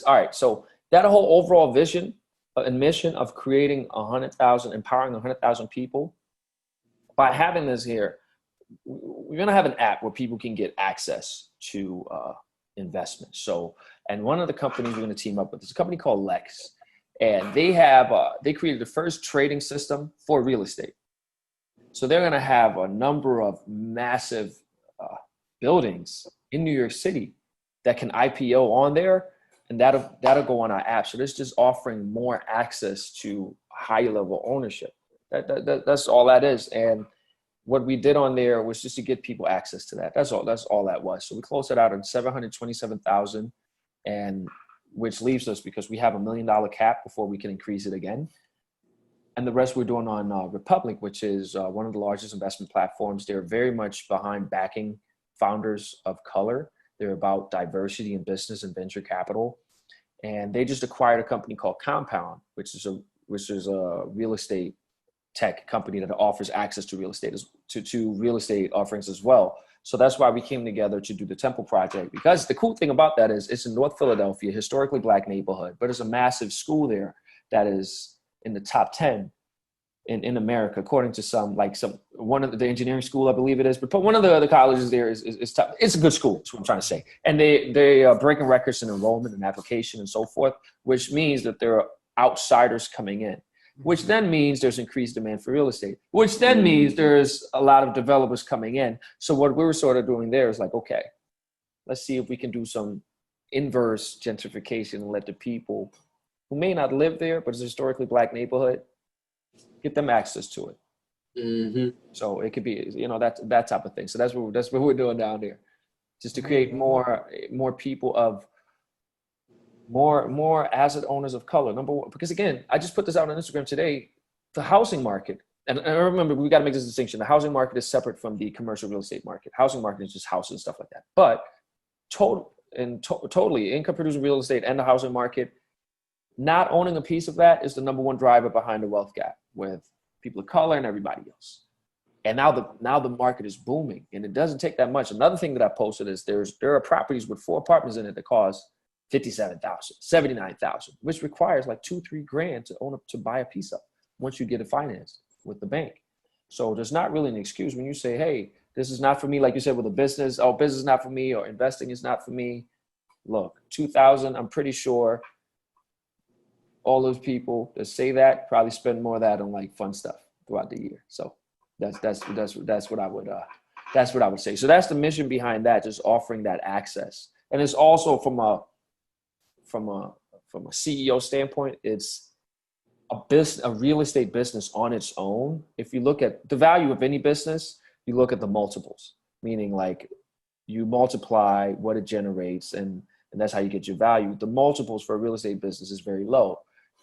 All right, so that whole overall vision and mission of creating 100,000, empowering 100,000 people, by having this here, we're going to have an app where people can get access to investments. So, and one of the companies we're going to team up with is a company called Lex, and they created the first trading system for real estate. So they're going to have a number of massive buildings in New York City that can IPO on there, and that'll go on our app. So this just offering more access to higher level ownership. That's all that is. And what we did on there was just to get people access to that. That's all that was. So we closed it out on 727,000, and which leaves us, because we have $1 million cap before we can increase it again. And the rest we're doing on Republic, which is one of the largest investment platforms. They're very much behind backing founders of color. They're about diversity in business and venture capital. And they just acquired a company called Compound, which is a real estate tech company that offers access to real estate to real estate offerings as well. So that's why we came together to do the Temple Project, because the cool thing about that is it's in North Philadelphia, historically Black neighborhood, but it's a massive school there that is in the top 10 in America, according to one of the engineering school, I believe it is, but one of the other colleges there is top. It's a good school, that's what I'm trying to say. And they are breaking records in enrollment and application and so forth, which means that there are outsiders coming in, which then means there's increased demand for real estate, which then means there's a lot of developers coming in. So what we were sort of doing there is like, okay, let's see if we can do some inverse gentrification and let the people who may not live there, but it's a historically Black neighborhood, get them access to it. Mm-hmm. So it could be, that type of thing. So that's what we're doing down there, just to create more people of more asset owners of color. Number one, because again, I just put this out on Instagram today, the housing market, and remember, we got to make this distinction. The housing market is separate from the commercial real estate market. Housing market is just houses and stuff like that. But totally income producing real estate and the housing market, not owning a piece of that is the number one driver behind the wealth gap with people of color and everybody else. And now the market is booming, and it doesn't take that much. Another thing that I posted is there are properties with 4 apartments in it that cost $57,000, $79,000, which requires like $2-3 grand to buy a piece of once you get it financed with the bank. So there's not really an excuse when you say, hey, this is not for me, like you said with a business, oh, business is not for me, or investing is not for me. Look, 2,000, I'm pretty sure all those people that say that probably spend more of that on like fun stuff throughout the year. So that's what I would say. So that's the mission behind that, just offering that access. And it's also from a CEO standpoint, it's a real estate business on its own. If you look at the value of any business, you look at the multiples, meaning like you multiply what it generates, and that's how you get your value. The multiples for a real estate business is very low.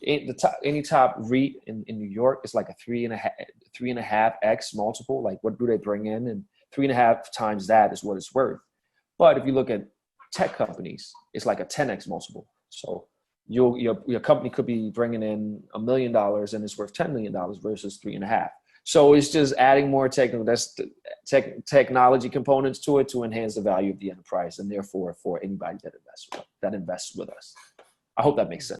Any top REIT in New York is like a 3.5x multiple. Like, what do they bring in? And 3.5 times that is what it's worth. But if you look at tech companies, it's like a 10x multiple. So your company could be bringing in $1 million and it's worth $10 million versus 3.5. So it's just adding more technology components to it to enhance the value of the enterprise, and therefore for anybody that invests with us. I hope that makes sense.